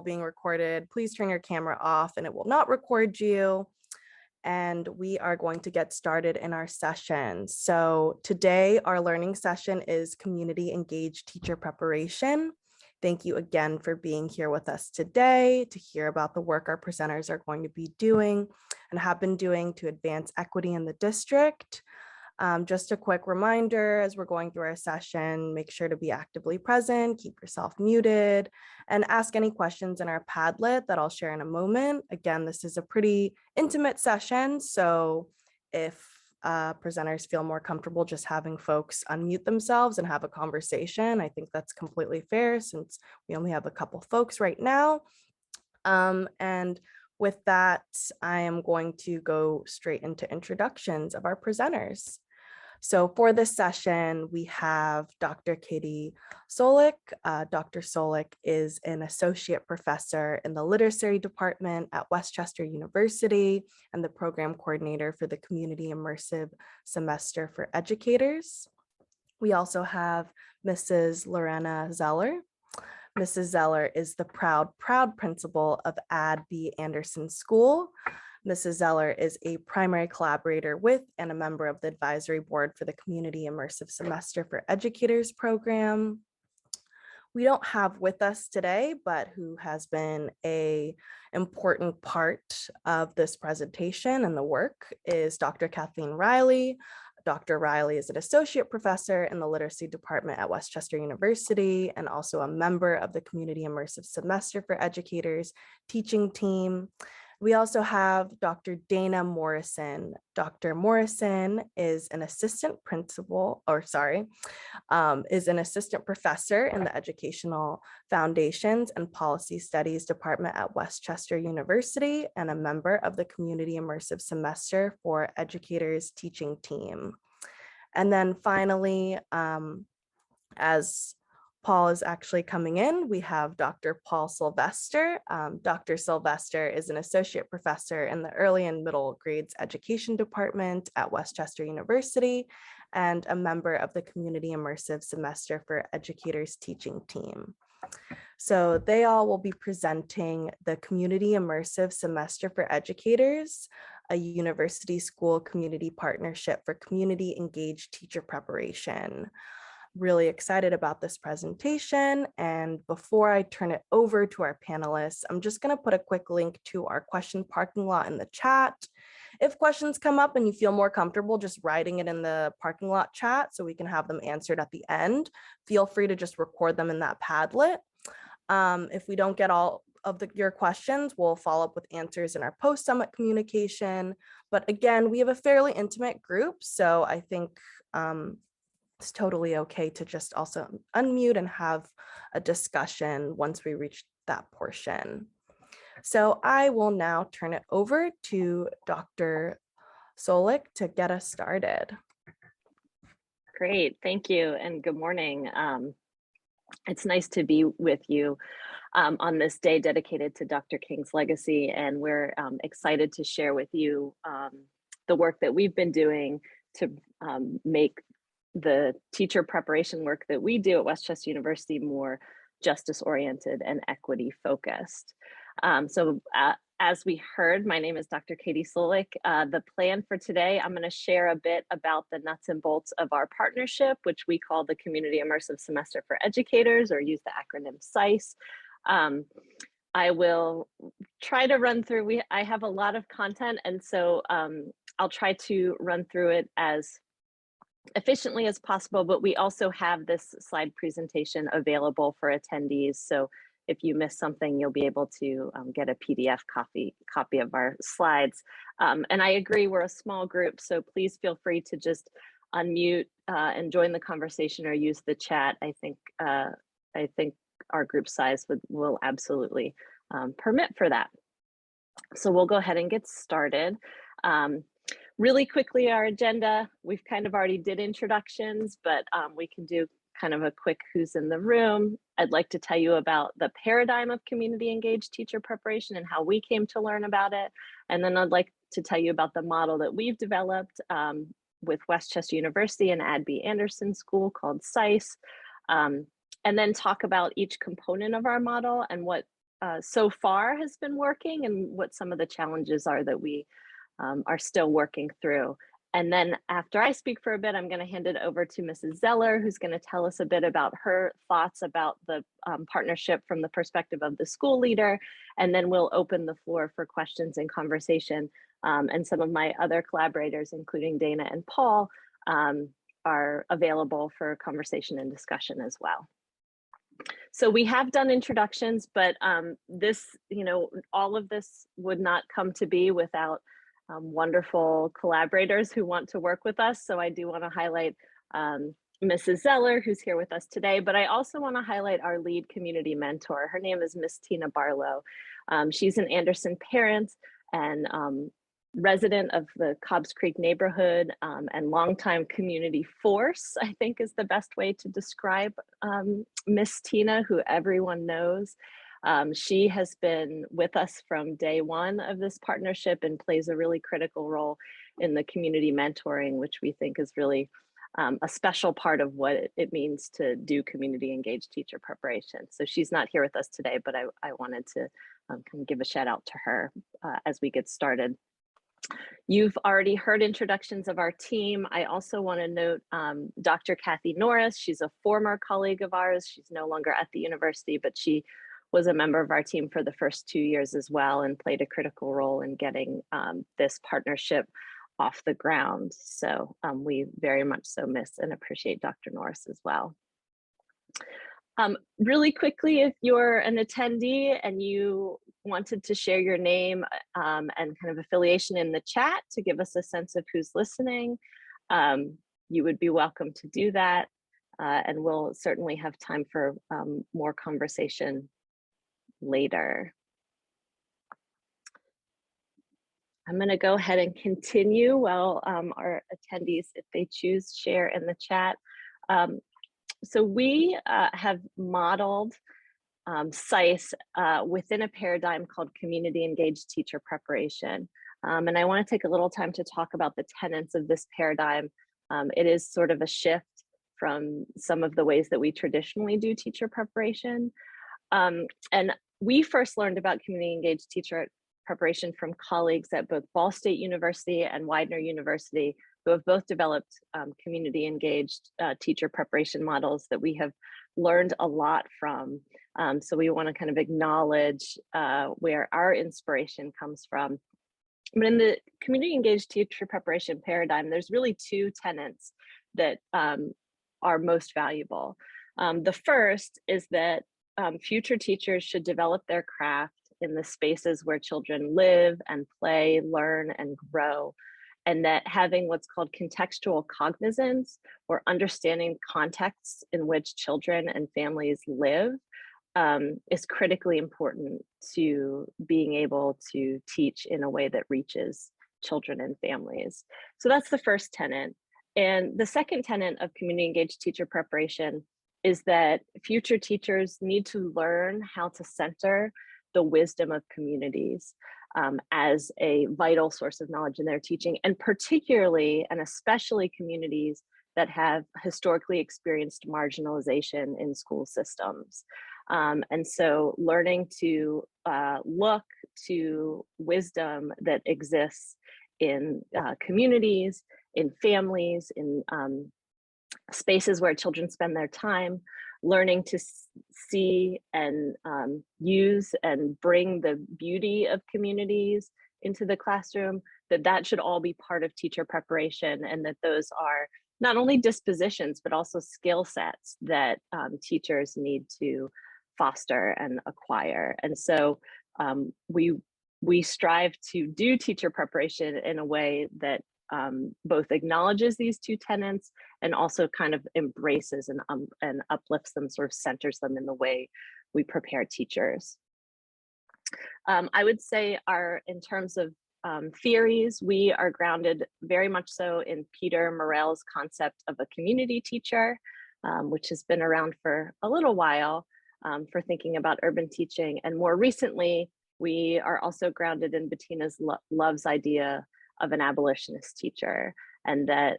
being recorded. Please turn your camera off and it will not record you. And we are going to get started in our session. So today our learning session is community engaged teacher preparation. Thank you again for being here with us today to hear about the work our presenters are going to be doing and have been doing to advance equity in the district. Just a quick reminder as we're going through our session, make sure to be actively present, keep yourself muted, and ask any questions in our Padlet that I'll share in a moment. Again, this is a pretty intimate session, so if presenters feel more comfortable just having folks unmute themselves and have a conversation, I think that's completely fair since we only have a couple folks right now. And with that, I am going to go straight into introductions of our presenters. So for this session, we have Dr. Katie Solik. Dr. Solik is an associate professor in the literacy department at Westchester University and the program coordinator for the Community Immersive Semester for Educators. We also have Mrs. Lorena Zeller. Mrs. Zeller is the proud principal of Ad B. Anderson School. Mrs. Zeller is a primary collaborator with and a member of the advisory board for the Community Immersive Semester for Educators program. We don't have with us today, but who has been an important part of this presentation and the work is Dr. Kathleen Riley. Dr. Riley is an associate professor in the literacy department at Westchester University and also a member of the Community Immersive Semester for Educators teaching team. We also have Dr. Dana Morrison. Dr. Morrison is an assistant professor in the Educational Foundations and Policy Studies Department at Westchester University and a member of the Community Immersive Semester for Educators teaching team. And then finally, as Paul is actually coming in, we have Dr. Paul Sylvester. Dr. Sylvester is an associate professor in the early and middle grades education department at Westchester University and a member of the Community Immersive Semester for Educators teaching team. So they all will be presenting the Community Immersive Semester for Educators, a university school community partnership for community engaged teacher preparation. Really excited about this presentation. And before I turn it over to our panelists, I'm just going to put a quick link to our question parking lot in the chat. If questions come up and you feel more comfortable just writing it in the parking lot chat so we can have them answered at the end, feel free to just record them in that Padlet. If we don't get all of your questions, we'll follow up with answers in our post-summit communication. But again, we have a fairly intimate group, so I think it's totally okay to just also unmute and have a discussion once we reach that portion. So I will now turn it over to Dr. Solik to get us started. Great, thank you, and good morning. It's nice to be with you on this day dedicated to Dr. King's legacy, and we're excited to share with you the work that we've been doing to make the teacher preparation work that we do at Westchester University more justice oriented and equity focused. As we heard, my name is Dr. Katie Solik. The plan for today, I'm going to share a bit about the nuts and bolts of our partnership, which we call the Community Immersive Semester for Educators, or use the acronym SICE. I will try to run through, I have a lot of content, and so I'll try to run through it as efficiently as possible, but we also have this slide presentation available for attendees. So if you miss something, you'll be able to get a PDF copy of our slides. And I agree, we're a small group, so please feel free to just unmute and join the conversation or use the chat. I think our group size will absolutely permit for that. So we'll go ahead and get started. Really quickly, our agenda, we've kind of already did introductions, but we can do kind of a quick who's in the room. I'd like to tell you about the paradigm of community engaged teacher preparation and how we came to learn about it. And then I'd like to tell you about the model that we've developed with Westchester University and Ad B. Anderson School called SICE. And then talk about each component of our model and what so far has been working and what some of the challenges are that we are still working through. And then after I speak for a bit, I'm going to hand it over to Mrs. Zeller, who's going to tell us a bit about her thoughts about the partnership from the perspective of the school leader. And then we'll open the floor for questions and conversation. And some of my other collaborators, including Dana and Paul, are available for conversation and discussion as well. So we have done introductions, but this, all of this would not come to be without wonderful collaborators who want to work with us. So I do want to highlight Mrs. Zeller, who's here with us today, but I also want to highlight our lead community mentor. Her name is Miss Tina Barlow. She's an Anderson parent and resident of the Cobbs Creek neighborhood and longtime community force, I think is the best way to describe Miss Tina, who everyone knows. She has been with us from day one of this partnership and plays a really critical role in the community mentoring, which we think is really a special part of what it means to do community engaged teacher preparation. So she's not here with us today, but I wanted to kind of give a shout out to her as we get started. You've already heard introductions of our team. I also want to note Dr. Kathy Norris. She's a former colleague of ours. She's no longer at the university, but she was a member of our team for the first 2 years as well and played a critical role in getting this partnership off the ground. So we very much so miss and appreciate Dr. Norris as well. Really quickly, if you're an attendee and you wanted to share your name and kind of affiliation in the chat to give us a sense of who's listening, you would be welcome to do that. And we'll certainly have time for more conversation later. I'm going to go ahead and continue while our attendees, if they choose, share in the chat. So we have modeled SICE within a paradigm called community engaged teacher preparation. And I want to take a little time to talk about the tenets of this paradigm. It is sort of a shift from some of the ways that we traditionally do teacher preparation. And we first learned about community engaged teacher preparation from colleagues at both Ball State University and Widener University, who have both developed community engaged teacher preparation models that we have learned a lot from. So we want to kind of acknowledge where our inspiration comes from. But in the community engaged teacher preparation paradigm, there's really two tenets that are most valuable. The first is that future teachers should develop their craft in the spaces where children live and play, learn, and grow. And that having what's called contextual cognizance, or understanding contexts in which children and families live, is critically important to being able to teach in a way that reaches children and families. So that's the first tenet. And the second tenet of community engaged teacher preparation is that future teachers need to learn how to center the wisdom of communities as a vital source of knowledge in their teaching, and particularly and especially communities that have historically experienced marginalization in school systems. And so learning to look to wisdom that exists in communities, in families, in spaces where children spend their time, learning to see and use and bring the beauty of communities into the classroom, that should all be part of teacher preparation, and that those are not only dispositions, but also skill sets that teachers need to foster and acquire. And so we strive to do teacher preparation in a way that both acknowledges these two tenets and also kind of embraces and uplifts them, sort of centers them in the way we prepare teachers. I would say in terms of theories, we are grounded very much so in Peter Morell's concept of a community teacher, which has been around for a little while for thinking about urban teaching. And more recently, we are also grounded in Bettina's Love's idea of an abolitionist teacher, and that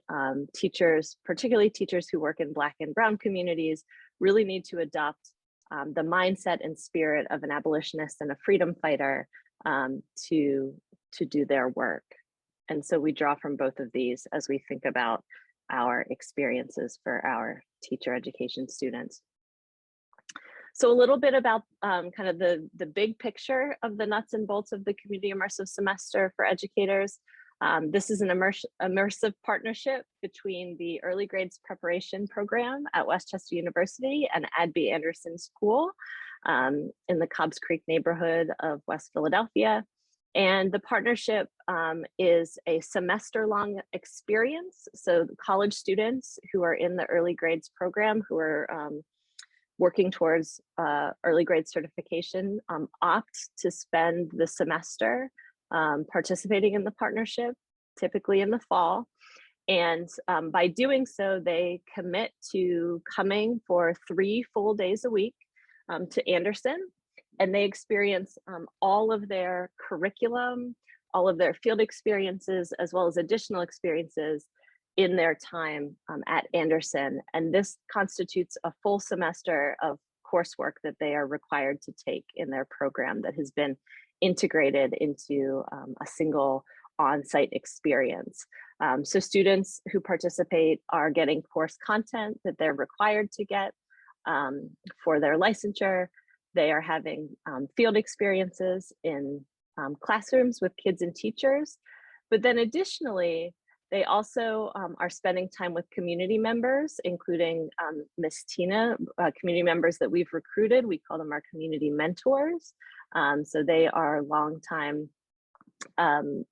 teachers, particularly teachers who work in Black and Brown communities, really need to adopt the mindset and spirit of an abolitionist and a freedom fighter to do their work. And so we draw from both of these as we think about our experiences for our teacher education students. So a little bit about kind of the big picture of the nuts and bolts of the community immersive semester for educators. This is an immersive partnership between the early grades preparation program at Westchester University and Adby Anderson School in the Cobbs Creek neighborhood of West Philadelphia. And the partnership is a semester-long experience. So college students who are in the early grades program, who are working towards early grade certification, opt to spend the semester participating in the partnership, typically in the fall. And by doing so, they commit to coming for 3 full days a week to Anderson. And they experience all of their curriculum, all of their field experiences, as well as additional experiences in their time at Anderson. And this constitutes a full semester of coursework that they are required to take in their program that has been integrated into a single on-site experience. So students who participate are getting course content that they're required to get for their licensure. They are having field experiences in classrooms with kids and teachers. But then additionally, they also are spending time with community members, including Miss Tina, community members that we've recruited. We call them our community mentors. So they are longtime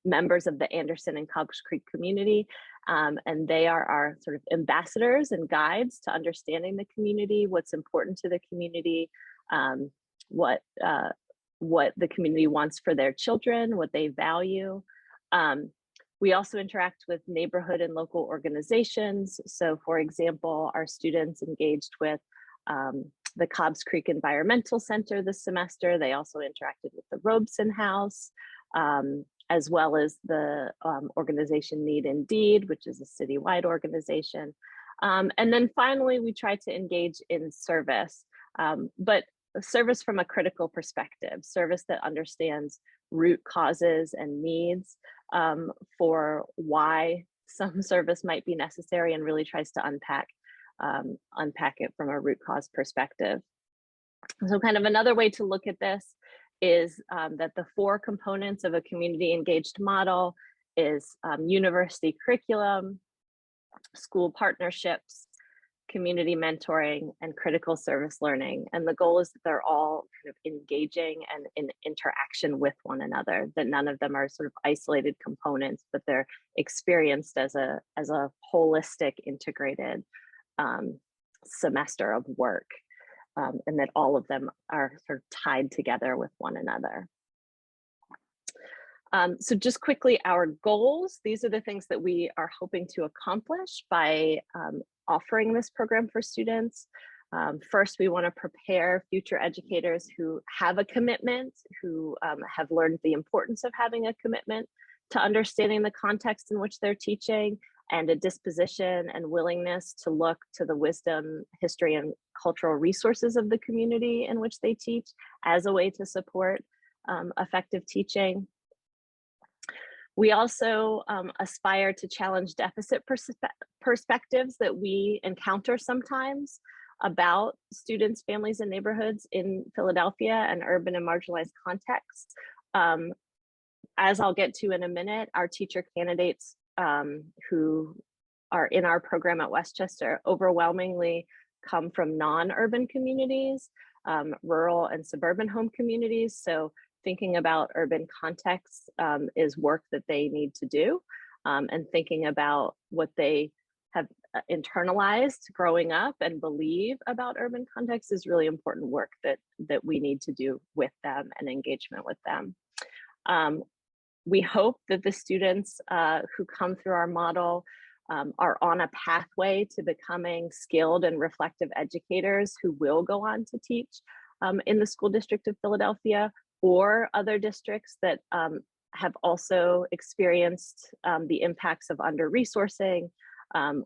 members of the Anderson and Cobbs Creek community. And they are our sort of ambassadors and guides to understanding the community, what's important to the community, what the community wants for their children, what they value. We also interact with neighborhood and local organizations. So for example, our students engaged with the Cobbs Creek Environmental Center this semester. They also interacted with the Robeson House, as well as the organization Need Indeed, which is a citywide organization. And then finally, we try to engage in service, but service from a critical perspective, service that understands root causes and needs for why some service might be necessary, and really tries to unpack it from a root cause perspective. So kind of another way to look at this is that the 4 components of a community engaged model is university curriculum, school partnerships, community mentoring, and critical service learning. And the goal is that they're all kind of engaging and in interaction with one another, that none of them are sort of isolated components, but they're experienced as a holistic, integrated semester of work, and that all of them are sort of tied together with one another. So just quickly, our goals, these are the things that we are hoping to accomplish by offering this program for students. First, we want to prepare future educators who have a commitment, who have learned the importance of having a commitment to understanding the context in which they're teaching, and a disposition and willingness to look to the wisdom, history, and cultural resources of the community in which they teach as a way to support effective teaching. We also aspire to challenge deficit perspectives that we encounter sometimes about students, families, and neighborhoods in Philadelphia and urban and marginalized contexts. As I'll get to in a minute, our teacher candidates who are in our program at Westchester overwhelmingly come from non-urban communities, rural and suburban home communities. So thinking about urban contexts is work that they need to do, and thinking about what they have internalized growing up and believe about urban contexts is really important work that we need to do with them and engagement with them. We hope that the students who come through our model are on a pathway to becoming skilled and reflective educators who will go on to teach in the school district of Philadelphia, or other districts that have also experienced the impacts of under-resourcing,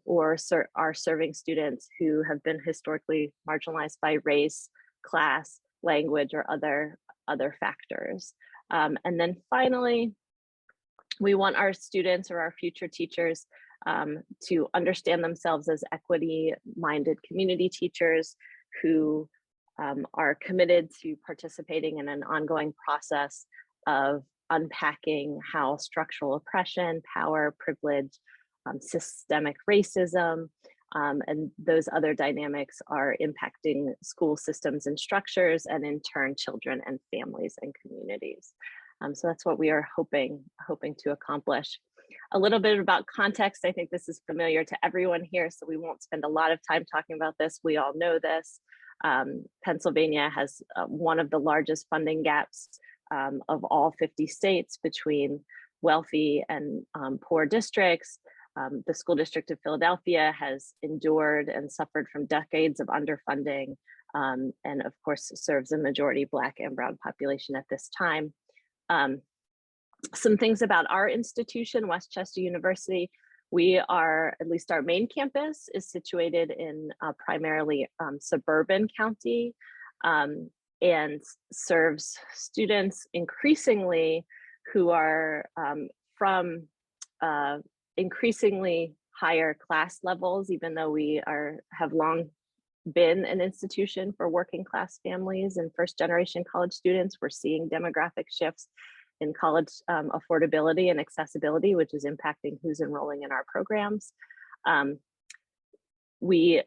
or are serving students who have been historically marginalized by race, class, language, or other factors. And then finally, we want our students or our future teachers to understand themselves as equity-minded community teachers who are committed to participating in an ongoing process of unpacking how structural oppression, power, privilege, systemic racism, and those other dynamics are impacting school systems and structures, and in turn, children and families and communities. So that's what we are hoping to accomplish. A little bit about context. I think this is familiar to everyone here, so we won't spend a lot of time talking about this. We all know this. Pennsylvania has one of the largest funding gaps of all 50 states between wealthy and poor districts. The school district of Philadelphia has endured and suffered from decades of underfunding, and of course serves a majority Black and Brown population at this time. Some things about our institution, Westchester University. We are, at least our main campus is situated in primarily suburban county, and serves students increasingly who are from increasingly higher class levels, even though we have long been an institution for working class families and first generation college students. We're seeing demographic shifts in college affordability and accessibility, which is impacting who's enrolling in our programs. We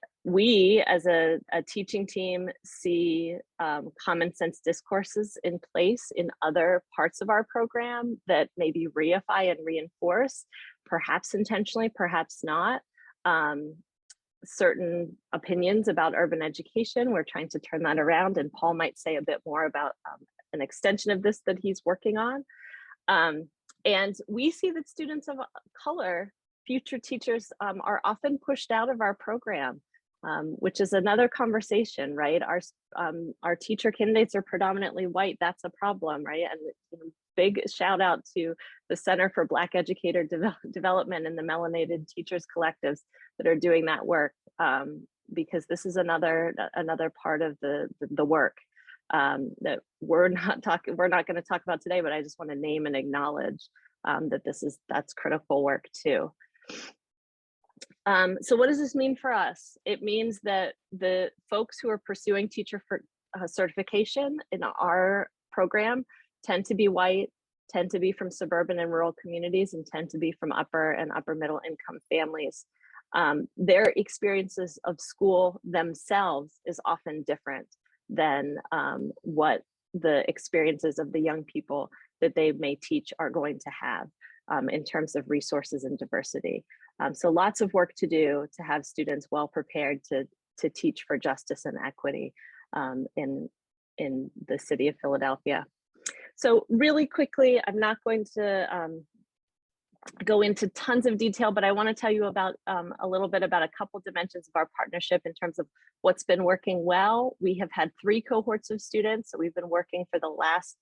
as a teaching team see common sense discourses in place in other parts of our program that maybe reify and reinforce, perhaps intentionally, perhaps not, certain opinions about urban education. We're trying to turn that around, and Paul might say a bit more about an extension of this that he's working on. And we see that students of color, future teachers, are often pushed out of our program, which is another conversation, right? Our teacher candidates are predominantly white. That's a problem, right? And big shout out to the Center for Black Educator Development and the Melanated Teachers Collectives that are doing that work, because this is another part of the work that we're not going to talk about today, but I just want to name and acknowledge that that's critical work too. So what does this mean for us? It means that the folks who are pursuing teacher certification in our program tend to be white, tend to be from suburban and rural communities, and tend to be from upper and upper middle income families. Their experiences of school themselves is often different than what the experiences of the young people that they may teach are going to have in terms of resources and diversity. So lots of work to do to have students well prepared to teach for justice and equity in the city of Philadelphia. So really quickly, I'm not going to go into tons of detail, but I want to tell you about a little bit about a couple dimensions of our partnership in terms of what's been working well. We have had 3 cohorts of students, so we've been working for the last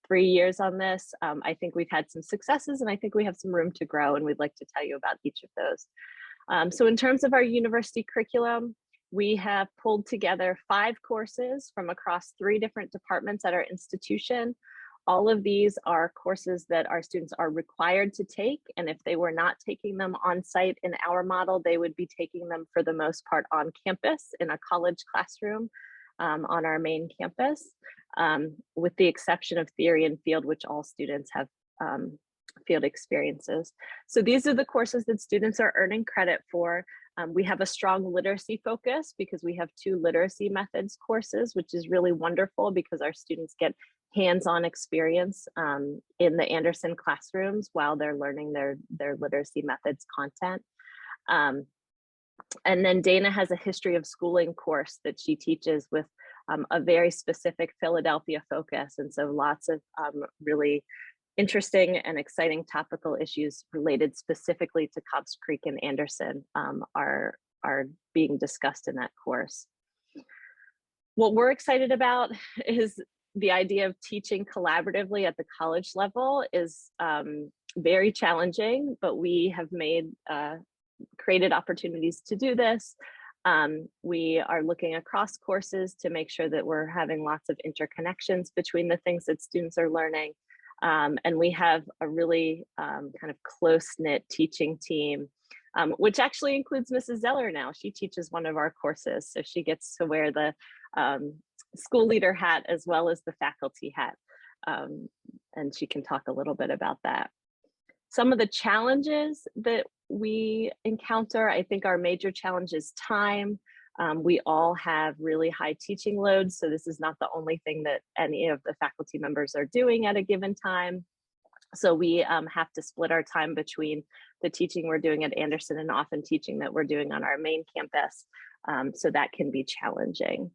3 years on this. I think we've had some successes, and I think we have some room to grow, and we'd like to tell you about each of those. So in terms of our university curriculum, we have pulled together 5 courses from across 3 different departments at our institution. All of these are courses that our students are required to take, and if they were not taking them on site in our model, they would be taking them for the most part on campus in a college classroom on our main campus, with the exception of theory and field, which all students have field experiences. So these are the courses that students are earning credit for. We have a strong literacy focus because we have 2 literacy methods courses, which is really wonderful because our students get hands-on experience in the Anderson classrooms while they're learning their literacy methods content. And then Dana has a history of schooling course that she teaches with a very specific Philadelphia focus. And so lots of really interesting and exciting topical issues related specifically to Cobbs Creek and Anderson are being discussed in that course. What we're excited about is the idea of teaching collaboratively at the college level is very challenging, but we have created opportunities to do this. We are looking across courses to make sure that we're having lots of interconnections between the things that students are learning. And we have a really kind of close-knit teaching team, which actually includes Mrs. Zeller now. She teaches one of our courses, so she gets to wear the school leader hat as well as the faculty hat. And she can talk a little bit about that. Some of the challenges that we encounter, I think our major challenge is time. We all have really high teaching loads, so this is not the only thing that any of the faculty members are doing at a given time. So we have to split our time between the teaching we're doing at Anderson and often teaching that we're doing on our main campus. So that can be challenging.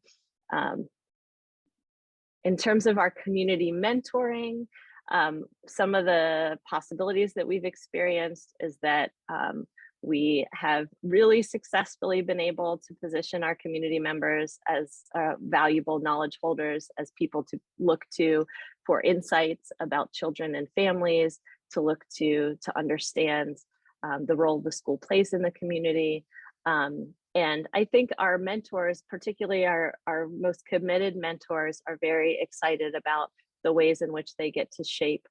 In terms of our community mentoring, some of the possibilities that we've experienced is that we have really successfully been able to position our community members as valuable knowledge holders, as people to look to for insights about children and families, to look to understand the role the school plays in the community. And I think our mentors, particularly our most committed mentors, are very excited about the ways in which they get to shape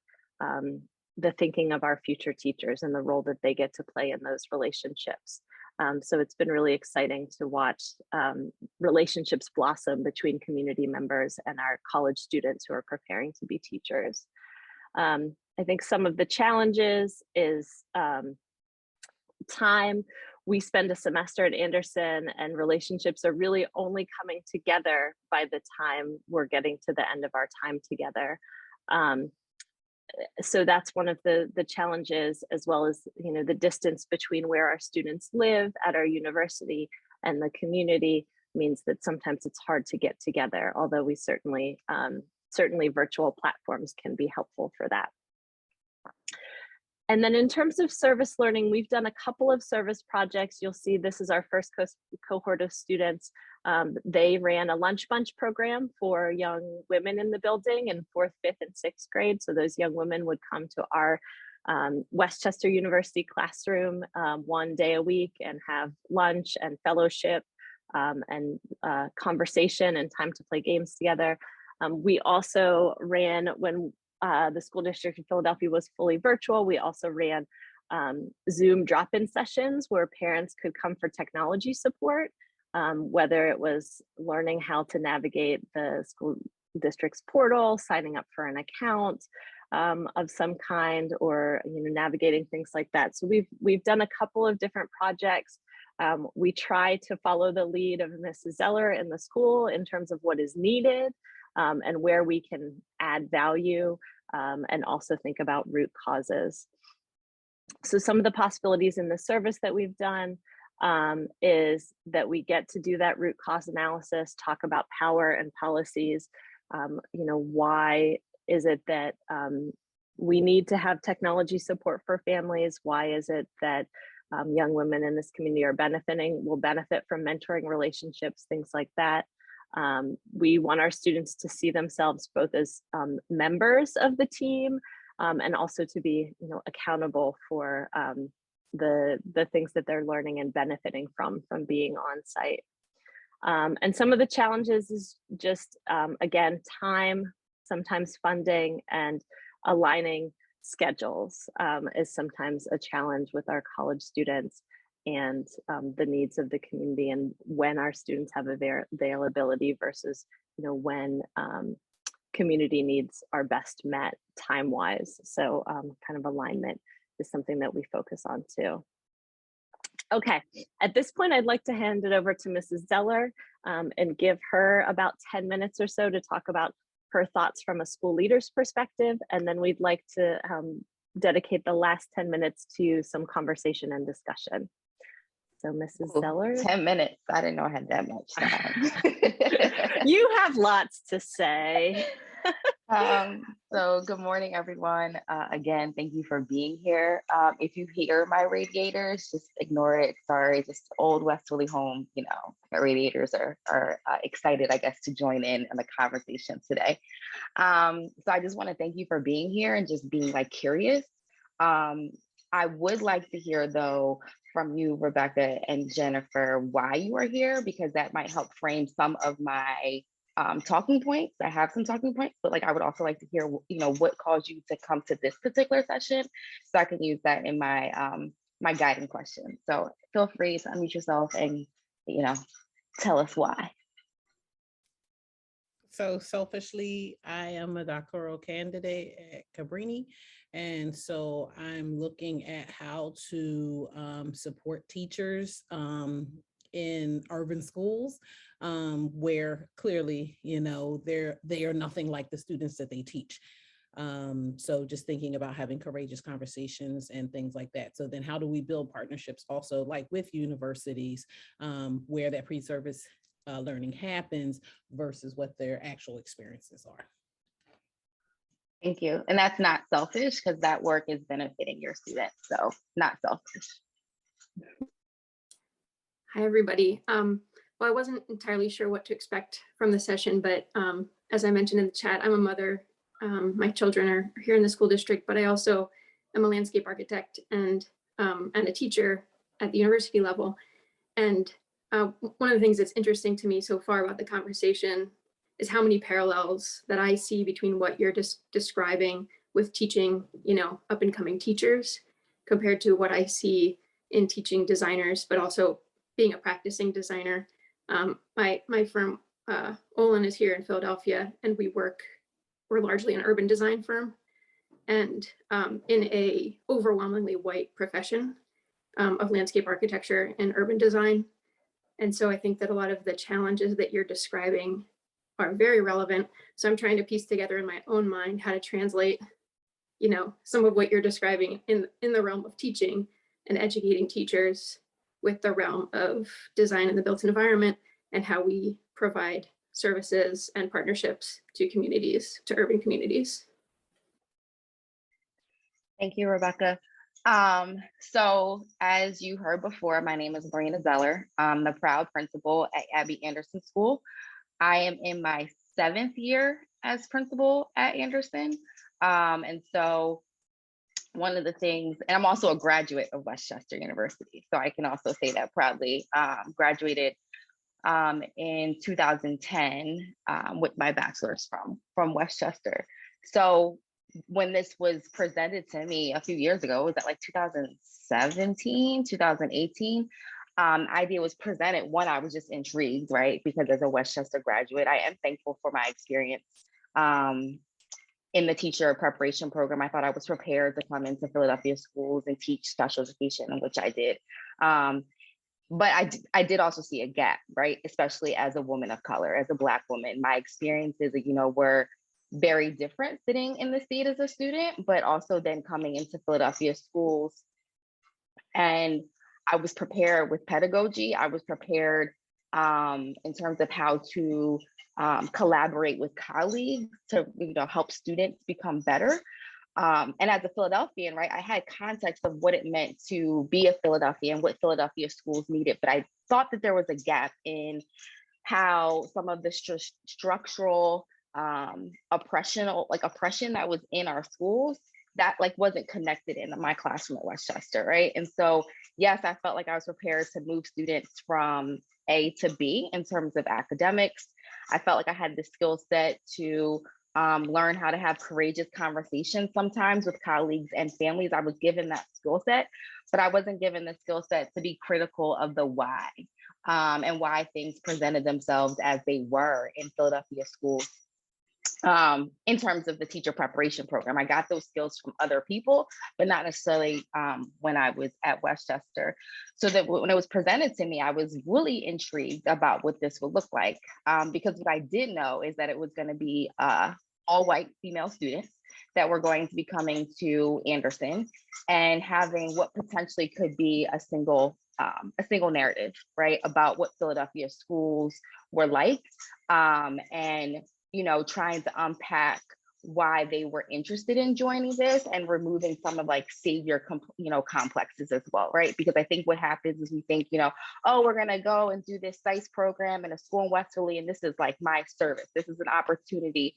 the thinking of our future teachers and the role that they get to play in those relationships. So it's been really exciting to watch relationships blossom between community members and our college students who are preparing to be teachers. I think some of the challenges is time. We spend a semester at Anderson and relationships are really only coming together by the time we're getting to the end of our time together. So that's one of the challenges, as well as, you know, the distance between where our students live at our university and the community means that sometimes it's hard to get together, although we certainly virtual platforms can be helpful for that. And then in terms of service learning, we've done a couple of service projects. You'll see this is our first cohort of students. They ran a lunch bunch program for young women in the building in 4th, 5th, and 6th grade. So those young women would come to our Westchester University classroom 1 day a week and have lunch and fellowship and conversation and time to play games together. We also ran, when the school district in Philadelphia was fully virtual, we also ran Zoom drop-in sessions where parents could come for technology support, whether it was learning how to navigate the school district's portal, signing up for an account of some kind, or, you know, navigating things like that. So we've done a couple of different projects. We try to follow the lead of Mrs. Zeller in the school in terms of what is needed and where we can add value, and also think about root causes. So some of the possibilities in the service that we've done is that we get to do that root cause analysis, talk about power and policies. You know, why is it that we need to have technology support for families? Why is it that young women in this community will benefit from mentoring relationships, things like that. We want our students to see themselves both as members of the team and also to be, you know, accountable for the things that they're learning and benefiting from being on site. And some of the challenges is just, again, time, sometimes funding, and aligning schedules is sometimes a challenge with our college students, and the needs of the community and when our students have availability versus, you know, when community needs are best met time-wise. So kind of alignment is something that we focus on too. Okay, at this point, I'd like to hand it over to Mrs. Zeller and give her about 10 minutes or so to talk about her thoughts from a school leader's perspective. And then we'd like to dedicate the last 10 minutes to some conversation and discussion. So Mrs. Zeller. 10 minutes. I didn't know I had that much time. You have lots to say. So good morning, everyone. Again, thank you for being here. If you hear my radiators, just ignore it. Sorry, just old West Willie home, you know, my radiators are excited, I guess, to join in the conversation today. So I just want to thank you for being here and just being like curious. I would like to hear, though, from you, Rebecca and Jennifer, why you are here, because that might help frame some of my talking points. I have some talking points, but like I would also like to hear, what caused you to come to this particular session, so I can use that in my my guiding question. So feel free to unmute yourself and tell us why. So selfishly, I am a doctoral candidate at Cabrini. And so I'm looking at how to support teachers in urban schools where clearly, they are nothing like the students that they teach. So just thinking about having courageous conversations and things like that. So then how do we build partnerships also like with universities where that pre-service learning happens versus what their actual experiences are. Thank you. And that's not selfish, because that work is benefiting your students. So not selfish. Hi, everybody. Well, I wasn't entirely sure what to expect from the session, but as I mentioned in the chat, I'm a mother. My children are here in the school district, but I also am a landscape architect and a teacher at the university level. And one of the things that's interesting to me so far about the conversation is how many parallels that I see between what you're describing with teaching, up and coming teachers compared to what I see in teaching designers, but also being a practicing designer. My firm, Olin, is here in Philadelphia, and we're largely an urban design firm, and in a overwhelmingly white profession of landscape architecture and urban design. And so I think that a lot of the challenges that you're describing are very relevant. So I'm trying to piece together in my own mind how to translate, some of what you're describing in the realm of teaching and educating teachers with the realm of design in the built environment and how we provide services and partnerships to communities, to urban communities. Thank you, Rebecca. So as you heard before, my name is Marina Zeller. I'm the proud principal at Abby Anderson School. I am in my 7th year as principal at Anderson. And so one of the things, and I'm also a graduate of Westchester University, so I can also say that proudly. Graduated in 2010 with my bachelor's from Westchester. So when this was presented to me a few years ago, was that like 2017, 2018? Idea was presented. One, I was just intrigued, right? Because as a Westchester graduate, I am thankful for my experience in the teacher preparation program. I thought I was prepared to come into Philadelphia schools and teach special education, which I did. But I did also see a gap, right? Especially as a woman of color, as a Black woman. My experiences, were very different sitting in the seat as a student, but also then coming into Philadelphia schools. And I was prepared with pedagogy. I was prepared in terms of how to collaborate with colleagues to help students become better. And as a Philadelphian, right, I had context of what it meant to be a Philadelphian and what Philadelphia schools needed, but I thought that there was a gap in how some of the structural oppression that was in our schools that wasn't connected in my classroom at Westchester, right? And so, yes, I felt like I was prepared to move students from A to B in terms of academics. I felt like I had the skill set to learn how to have courageous conversations sometimes with colleagues and families. I was given that skill set, but I wasn't given the skill set to be critical of the why and why things presented themselves as they were in Philadelphia schools. In terms of the teacher preparation program, I got those skills from other people, but not necessarily when I was at Westchester. So that when it was presented to me, I was really intrigued about what this would look like, because what I did know is that it was going to be all white female students that were going to be coming to Anderson and having what potentially could be a single narrative, right, about what Philadelphia schools were like, and trying to unpack why they were interested in joining this and removing some of savior complexes as well, right? Because I think what happens is we think, oh, we're gonna go and do this SICE program in a school in West Philly, and this is like my service. This is an opportunity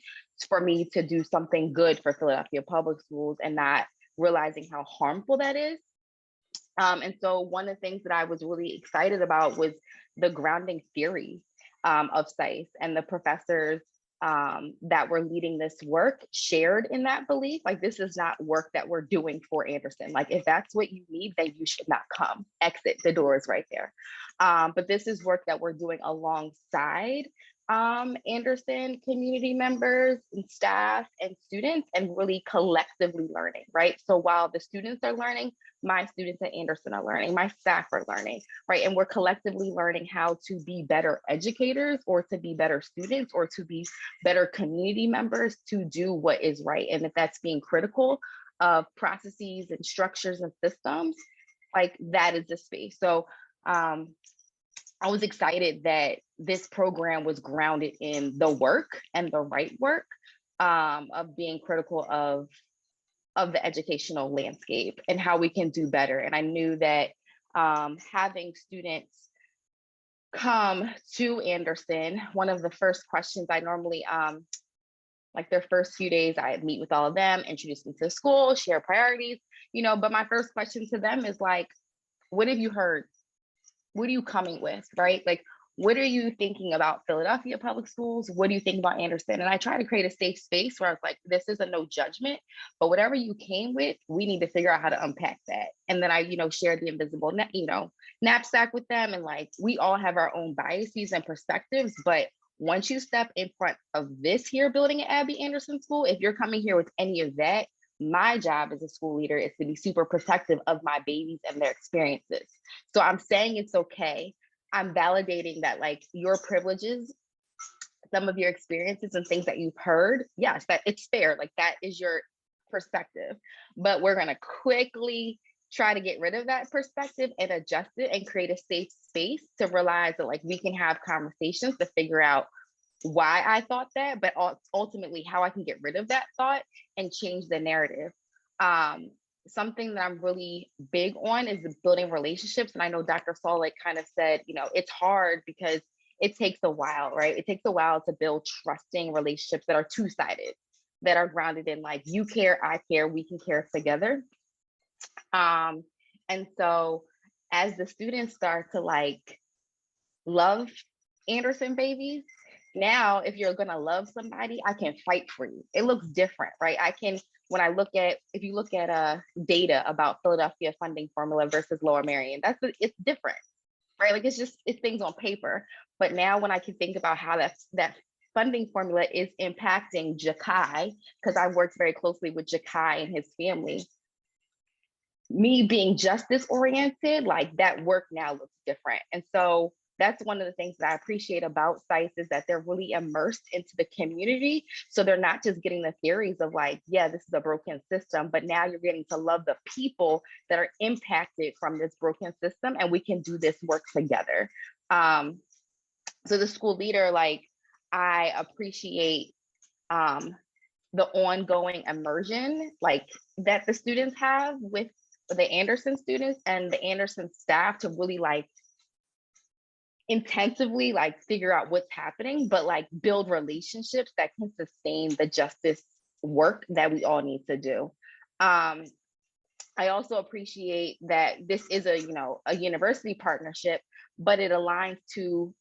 for me to do something good for Philadelphia public schools, and not realizing how harmful that is. And so one of the things that I was really excited about was the grounding theory of SICE, and the professors that were leading this work shared in that belief. Like, this is not work that we're doing for Anderson. Like, if that's what you need, then you should not come. Exit, the door is right there. But this is work that we're doing alongside Anderson community members and staff and students, and really collectively learning, right? So while the students are learning, my students at Anderson are learning, my staff are learning, right? And we're collectively learning how to be better educators, or to be better students, or to be better community members to do what is right. And if that's being critical of processes and structures and systems, like, that is the space. So I was excited that this program was grounded in the work and the right work of being critical of the educational landscape and how we can do better. And I knew that having students come to Anderson, one of the first questions I normally, like their first few days, I meet with all of them, introduce them to the school, share priorities, but my first question to them is like, what have you heard? What are you coming with, right? Like, what are you thinking about Philadelphia public schools? What do you think about Anderson? And I try to create a safe space where I was like, this is a no judgment, but whatever you came with, we need to figure out how to unpack that. And then I, share the invisible, knapsack with them. And like, we all have our own biases and perspectives, but once you step in front of this here building at Abby Anderson School, if you're coming here with any of that, my job as a school leader is to be super protective of my babies and their experiences. So I'm saying it's okay. I'm validating that, like, your privileges, some of your experiences and things that you've heard, yes, that it's fair. Like, that is your perspective. But we're going to quickly try to get rid of that perspective and adjust it and create a safe space to realize that, like, we can have conversations to figure out why I thought that, but ultimately how I can get rid of that thought and change the narrative. Something that I'm really big on is building relationships. And I know Dr. Solik kind of said, it's hard because it takes a while, right? It takes a while to build trusting relationships that are two-sided, that are grounded in like, you care, I care, we can care together. And so as the students start to like love Anderson babies, now, if you're gonna love somebody, I can fight for you. It looks different, right? If you look at data about Philadelphia funding formula versus Lower Merion, it's different, right? Like, it's things on paper. But now when I can think about how that funding formula is impacting Jakai, because I worked very closely with Jakai and his family, me being justice oriented, like, that work now looks different. And so that's one of the things that I appreciate about SICE, is that they're really immersed into the community. So they're not just getting the theories of like, yeah, this is a broken system, but now you're getting to love the people that are impacted from this broken system, and we can do this work together. So the school leader, like, I appreciate the ongoing immersion, like, that the students have with the Anderson students and the Anderson staff to really like intensively like figure out what's happening, but like build relationships that can sustain the justice work that we all need to do. I also appreciate that this is a university partnership, but it aligns to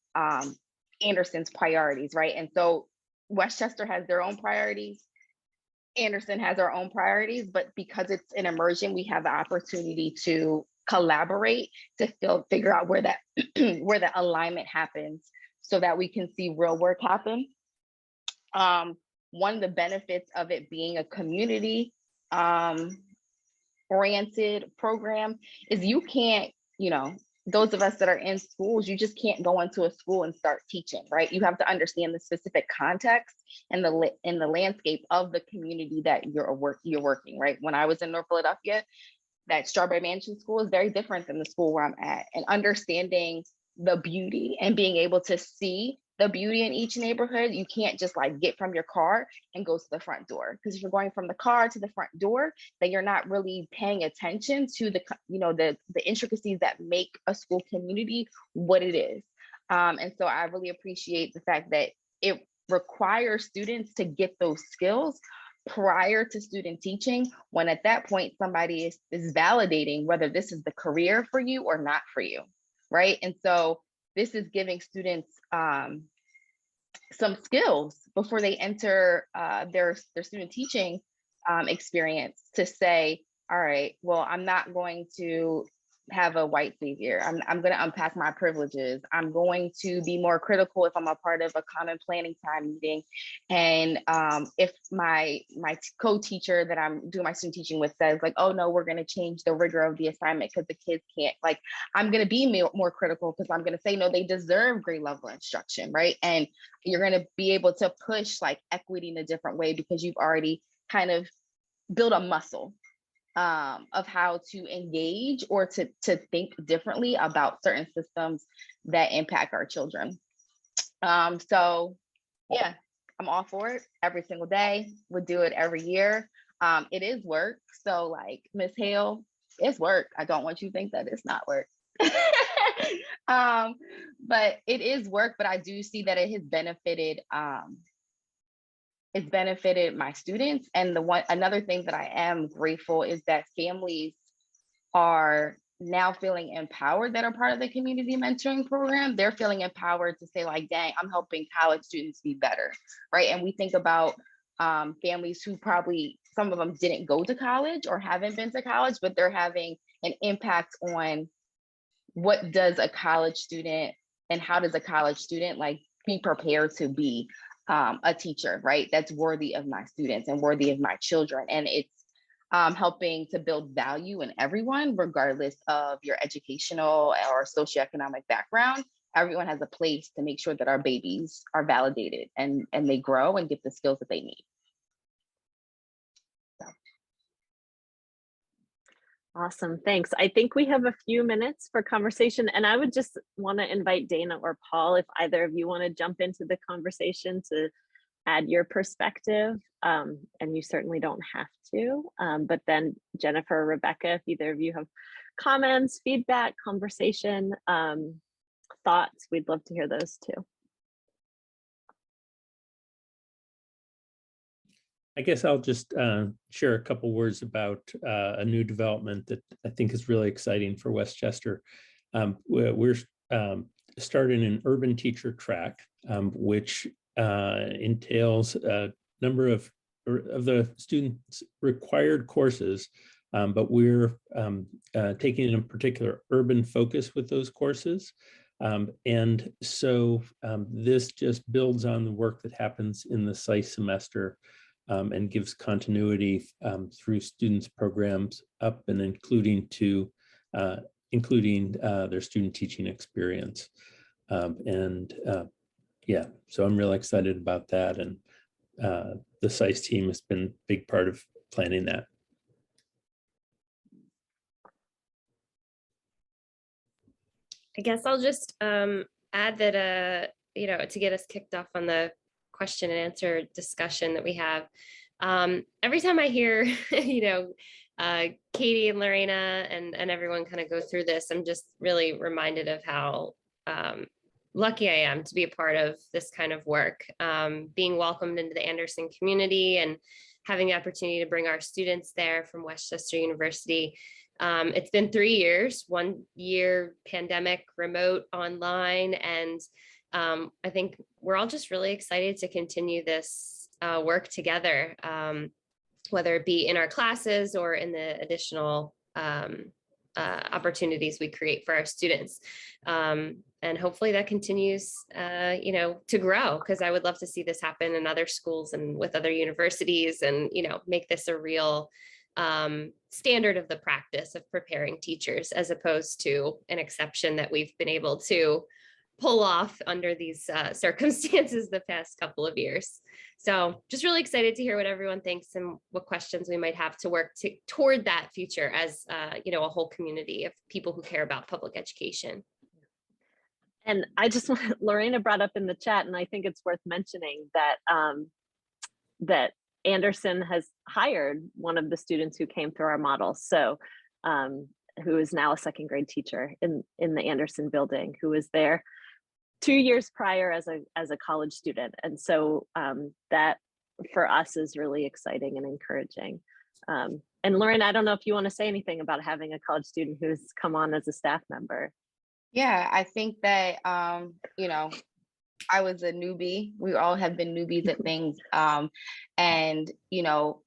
Anderson's priorities, right? And so Westchester has their own priorities, Anderson has our own priorities, but because it's an immersion, we have the opportunity to collaborate to figure out where that where the alignment happens, so that we can see real work happen. One of the benefits of it being a community oriented program is you can't, those of us that are in schools, you just can't go into a school and start teaching, right? You have to understand the specific context and the landscape of the community that you're working, right? When I was in North Philadelphia, that Strawberry Mansion School is very different than the school where I'm at, and understanding the beauty and being able to see the beauty in each neighborhood. You can't just like get from your car and go to the front door, because if you're going from the car to the front door, then you're not really paying attention to the intricacies that make a school community what it is. And so I really appreciate the fact that it requires students to get those skills, prior to student teaching, when at that point somebody is validating whether this is the career for you or not for you, right? And so this is giving students some skills before they enter their student teaching experience to say, all right, well, I'm not going to have a white savior. I'm going to unpack my privileges. I'm going to be more critical if I'm a part of a common planning time meeting. And if my co-teacher that I'm doing my student teaching with says like, oh no, we're going to change the rigor of the assignment because the kids can't, like, I'm going to be more critical because I'm going to say, no, they deserve grade level instruction, right? And you're going to be able to push like equity in a different way because you've already kind of built a muscle of how to engage or to think differently about certain systems that impact our children. So yeah, I'm all for it every single day. Would do it every year. It is work. So like Ms. Hale, it's work. I don't want you to think that it's not work. But it is work, but I do see that it has benefited it's benefited my students. And another thing that I am grateful is that families are now feeling empowered that are part of the community mentoring program. They're feeling empowered to say like, dang, I'm helping college students be better, right? And we think about families who probably, some of them didn't go to college or haven't been to college, but they're having an impact on what does a college student and how does a college student like be prepared to be a teacher, right? That's worthy of my students and worthy of my children. And it's helping to build value in everyone, regardless of your educational or socioeconomic background. Everyone has a place to make sure that our babies are validated and they grow and get the skills that they need. So. Awesome, thanks. I think we have a few minutes for conversation, and I would just want to invite Dana or Paul, if either of you want to jump into the conversation to add your perspective, and you certainly don't have to, but then Jennifer or Rebecca, if either of you have comments, feedback, conversation, thoughts, we'd love to hear those too. I guess I'll just share a couple words about a new development that I think is really exciting for Westchester. We're starting an urban teacher track, which entails a number of the students' required courses, but we're taking a particular urban focus with those courses. And so this just builds on the work that happens in the SICE semester and gives continuity through students' programs up and including their student teaching experience. Yeah, so I'm really excited about that. And the SICE team has been a big part of planning that. I guess I'll just add that, to get us kicked off on the question and answer discussion that we have. Every time I hear, Katie and Lorena and everyone kind of go through this, I'm just really reminded of how lucky I am to be a part of this kind of work, being welcomed into the Anderson community and having the opportunity to bring our students there from Westchester University. It's been 3 years, 1 year pandemic, remote, online, and I think we're all just really excited to continue this work together, whether it be in our classes or in the additional opportunities we create for our students. And hopefully that continues, to grow, because I would love to see this happen in other schools and with other universities and, make this a real standard of the practice of preparing teachers, as opposed to an exception that we've been able to pull off under these circumstances the past couple of years. So just really excited to hear what everyone thinks and what questions we might have to work toward that future as, a whole community of people who care about public education. And I just want, Lorena brought up in the chat, and I think it's worth mentioning that that Anderson has hired one of the students who came through our model. So who is now a second grade teacher in the Anderson building, who was there 2 years prior as a college student. And so that for us is really exciting and encouraging. And Lauren, I don't know if you want to say anything about having a college student who's come on as a staff member. Yeah, I think that, you know, I was a newbie. We all have been newbies at things. And, you know,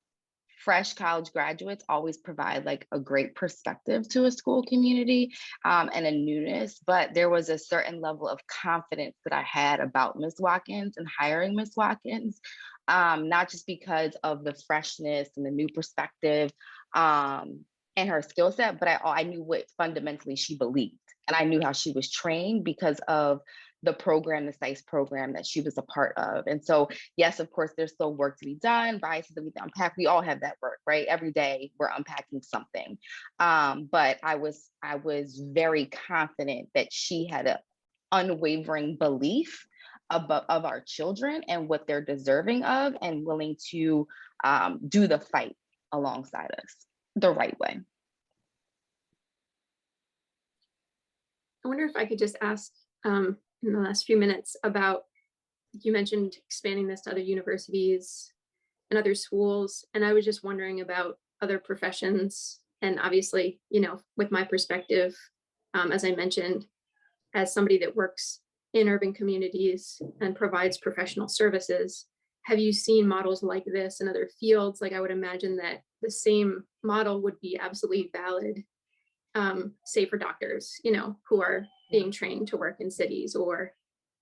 fresh college graduates always provide like a great perspective to a school community and a newness, but there was a certain level of confidence that I had about Ms. Watkins and hiring Ms. Watkins, not just because of the freshness and the new perspective and her skill set, but I knew what fundamentally she believed. And I knew how she was trained because of the program, the SICE program that she was a part of. And so, yes, of course, there's still work to be done, biases that we unpack. We all have that work, right? Every day we're unpacking something. But I was very confident that she had an unwavering belief of our children and what they're deserving of, and willing to do the fight alongside us the right way. I wonder if I could just ask in the last few minutes about, you mentioned expanding this to other universities and other schools. And I was just wondering about other professions. And obviously, you know, with my perspective, as I mentioned, as somebody that works in urban communities and provides professional services, have you seen models like this in other fields? Like, I would imagine that the same model would be absolutely valid, say for doctors, you know, who are being trained to work in cities, or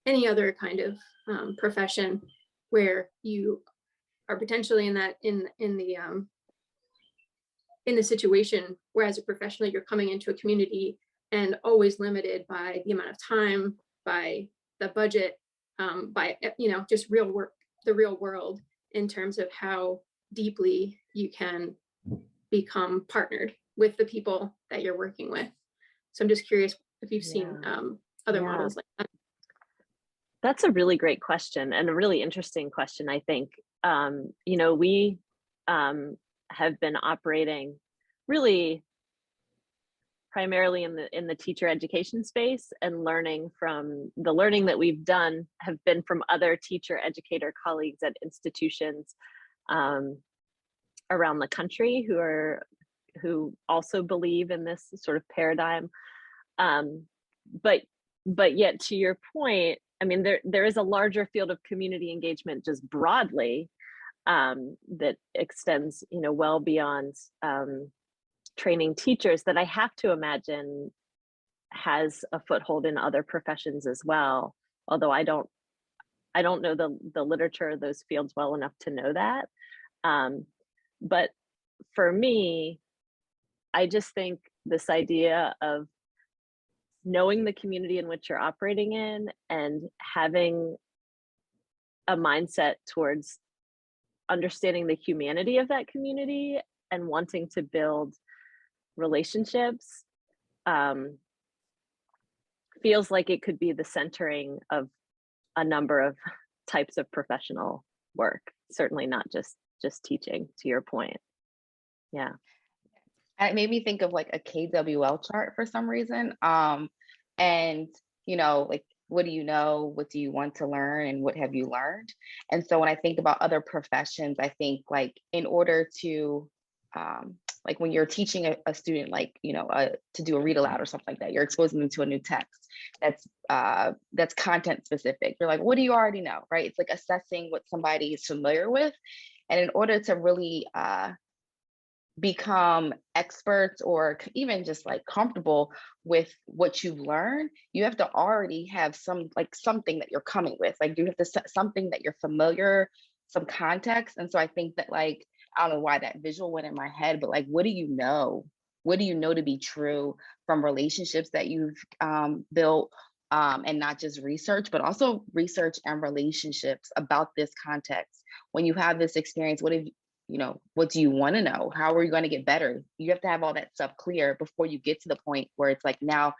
any other kind of profession where you are potentially in the situation where, as a professional, you're coming into a community and always limited by the amount of time, by the budget, by, you know, just the real world, in terms of how deeply you can become partnered with the people that you're working with. So I'm just curious if you've seen other models like that. That's a really great question, and a really interesting question, I think. You know, we have been operating really primarily in the teacher education space, and learning that we've done have been from other teacher educator colleagues at institutions around the country who also believe in this sort of paradigm. But yet, to your point, I mean, there is a larger field of community engagement just broadly that extends, you know, well beyond training teachers, that I have to imagine has a foothold in other professions as well. Although I don't know the literature of those fields well enough to know that. But for me, I just think this idea of knowing the community in which you're operating in, and having a mindset towards understanding the humanity of that community and wanting to build relationships, feels like it could be the centering of a number of types of professional work, certainly not just teaching, to your point. Yeah. It made me think of like a KWL chart for some reason. And, you know, like, what do you know? What do you want to learn? And what have you learned? And so when I think about other professions, I think like, in order to, like when you're teaching a student, like, you know, to do a read aloud or something like that, you're exposing them to a new text that's content specific. You're like, what do you already know, right? It's like assessing what somebody is familiar with. And in order to really become experts, or even just like comfortable with what you've learned, you have to already have something that you're coming with. Like, you have to set something that you're familiar, some context. And so I think that, like, I don't know why that visual went in my head, but like, what do you know? What do you know to be true from relationships that you've built, and not just research, but also research and relationships about this context. When you have this experience, what do you want to know? How are you going to get better? You have to have all that stuff clear before you get to the point where it's like, now,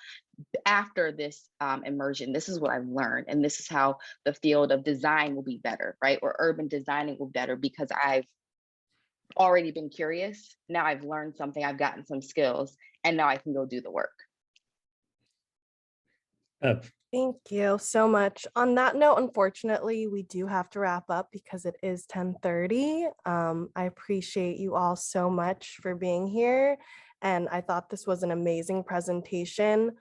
after this immersion, this is what I've learned, and this is how the field of design will be better, right? Or urban designing will be better, because I've already been curious. Now I've learned something, I've gotten some skills, and now I can go do the work. Thank you so much. On that note, unfortunately, we do have to wrap up because it is 10:30. I appreciate you all so much for being here. And I thought this was an amazing presentation.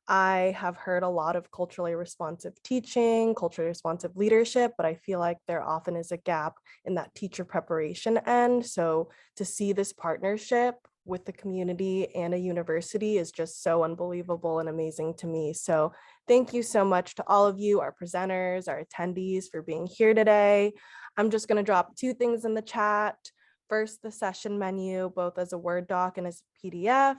I have heard a lot of culturally responsive teaching, culturally responsive leadership, but I feel like there often is a gap in that teacher preparation end. So to see this partnership with the community and a university is just so unbelievable and amazing to me. So thank you so much to all of you, our presenters, our attendees, for being here today. I'm just going to drop 2 things in the chat. First, the session menu, both as a Word doc and as a PDF.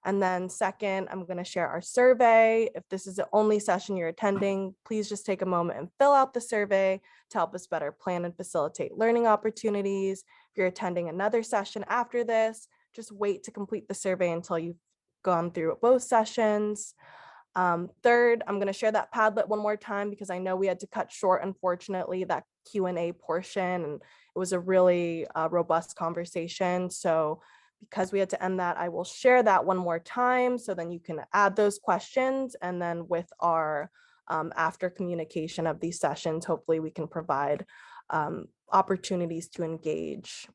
And then second, I'm going to share our survey. If this is the only session you're attending, please just take a moment and fill out the survey to help us better plan and facilitate learning opportunities. If you're attending another session after this, just wait to complete the survey until you've gone through both sessions. Third, I'm going to share that Padlet one more time because I know we had to cut short, unfortunately, that Q&A portion, and it was a really robust conversation. So because we had to end that, I will share that one more time so then you can add those questions, and then with our after communication of these sessions, hopefully we can provide opportunities to engage.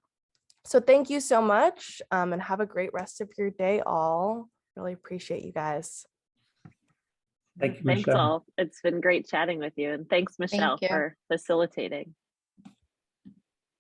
So thank you so much, and have a great rest of your day all. Really appreciate you guys. Thank you, Thanks Michelle. all. It's been great chatting with you. And thanks, Michelle, you. for facilitating.